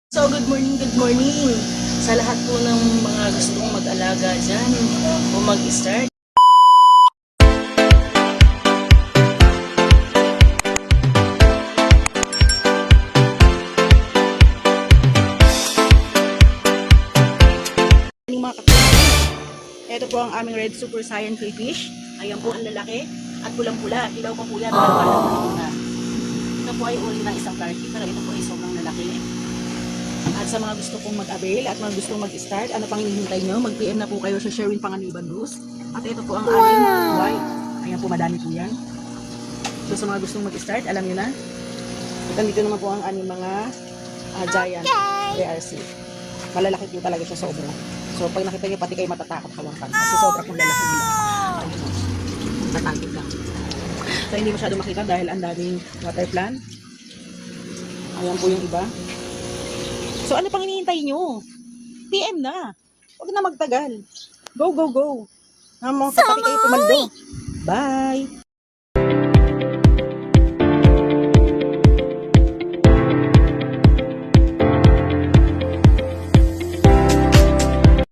So, good morning sa lahat po ng mga gustong mag-alaga dyan o mag-start. Mga kapatid, ito po ang aming red super cyan crayfish. Ayan po ang lalaki at pulang-pula. Ilaw pa po yan. Ito po ay uli ng isang turkey, pero ito po ay sobrang lalaki. At sa mga gusto pong mag-avail at mga gustong mag-start, ano pang hinihintay nyo? Mag-PM na po kayo sa Sherwin Panganiban Rose. At ito po ang aming white. Ayan po, madami po yan. So sa mga gustong mag-start, alam nyo na. At dito naman po ang aming mga giant ARC. Malalaki po talaga siya sobra. So pag nakita nyo, pati kayo matatakot hawakan. Kasi sobra pong lalaki nila. Tatakot ka. So hindi masyado makita dahil ang daming water plant. Ayan po yung iba. So ano pang hinihintay nyo? PM na. Huwag na magtagal. Go, go, go. Pati kayo pumaldo. Bye!